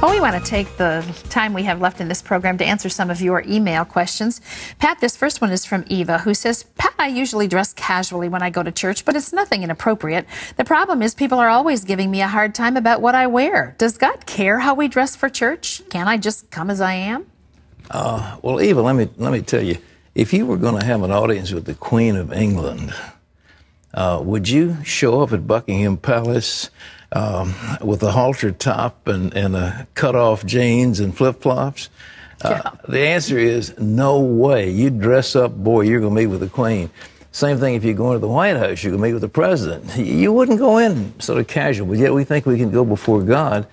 Well, we want to take the time we have left in this program to answer some of your email questions. Pat, this first one is from Eva, who says, Pat, I usually dress casually when I go to church, but it's nothing inappropriate. The problem is people are always giving me a hard time about what I wear. Does God care how we dress for church? Can't I just come as I am? Well, Eva, let me tell you, if you were going to have an audience with the Queen of England, would you show up at Buckingham Palace with a halter top and a cut-off jeans and flip-flops? The answer is no way. You dress up, boy, you're going to meet with the Queen. Same thing if you go into the White House, you're going to meet with the President. You wouldn't go in sort of casual, but yet we think we can go before God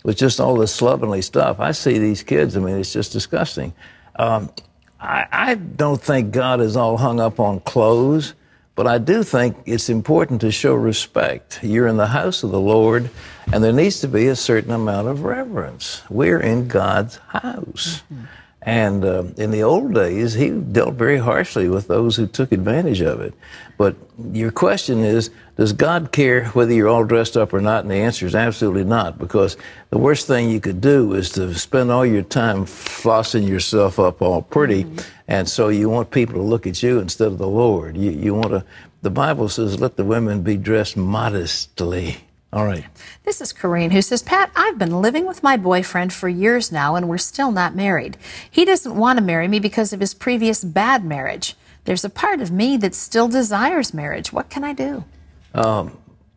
with just all this slovenly stuff. I see these kids, I mean, it's just disgusting. I don't think God is all hung up on clothes, but I do think it's important to show respect. You're in the house of the Lord, and there needs to be a certain amount of reverence. We're in God's house. Mm-hmm. And in the old days, he dealt very harshly with those who took advantage of it. But your question is, does God care whether you're all dressed up or not? And the answer is absolutely not, because the worst thing you could do is to spend all your time flossing yourself up all pretty, and so you want people to look at you instead of the Lord. You want to, the Bible says, let the women be dressed modestly. All right. This is Corrine, who says, Pat, I've been living with my boyfriend for years now, and we're still not married. He doesn't want to marry me because of his previous bad marriage. There's a part of me that still desires marriage. What can I do?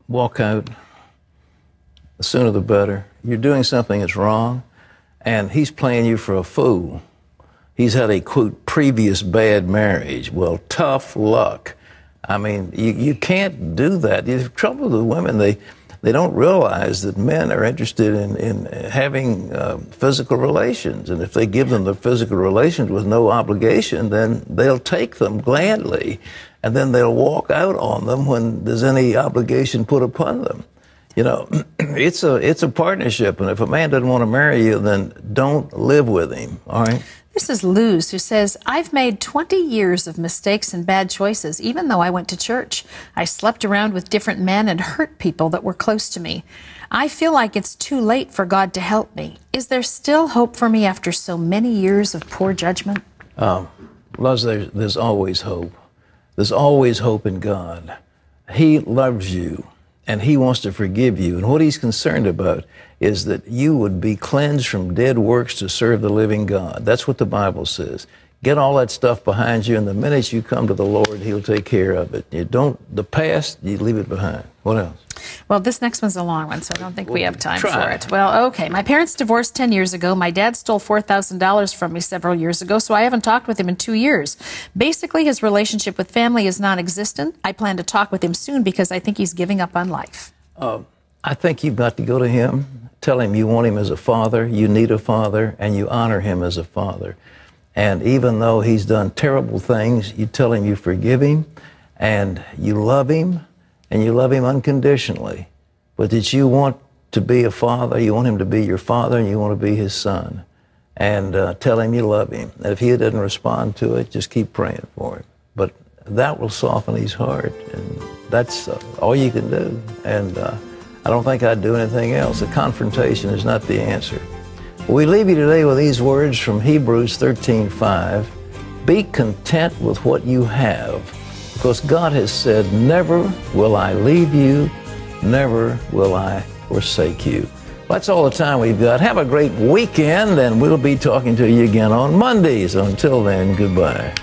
Walk out. The sooner the better. You're doing something that's wrong, and he's playing you for a fool. He's had a, quote, previous bad marriage. Well, tough luck. I mean, you can't do that. The trouble with the women, they don't realize that men are interested in having physical relations. And if they give them the physical relations with no obligation, then they'll take them gladly. And then they'll walk out on them when there's any obligation put upon them. You know, it's a partnership. And if a man doesn't want to marry you, then don't live with him. All right? This is Luz, who says, I've made 20 years of mistakes and bad choices, even though I went to church. I slept around with different men and hurt people that were close to me. I feel like it's too late for God to help me. Is there still hope for me after so many years of poor judgment? Luz, there's always hope. There's always hope in God. He loves you, and he wants to forgive you. And what he's concerned about is that you would be cleansed from dead works to serve the living God. That's what the Bible says. Get all that stuff behind you, and the minute you come to the Lord, he'll take care of it. The past, you leave it behind. What else? Well, this next one's a long one, so I don't think we have time for it. Well, okay. My parents divorced 10 years ago. My dad stole $4,000 from me several years ago, so I haven't talked with him in 2 years. Basically, his relationship with family is non-existent. I plan to talk with him soon because I think he's giving up on life. I think you've got to go to him. Tell him you want him as a father, you need a father, and you honor him as a father. And even though he's done terrible things, you tell him you forgive him, and you love him unconditionally. But that you want to be a father, you want him to be your father, and you want to be his son. And tell him you love him. And if he doesn't respond to it, just keep praying for him. But that will soften his heart, and that's all you can do. And I don't think I'd do anything else. A confrontation is not the answer. We leave you today with these words from Hebrews 13:5. Be content with what you have, because God has said, never will I leave you, never will I forsake you. That's all the time we've got. Have a great weekend, and we'll be talking to you again on Monday. So until then, goodbye.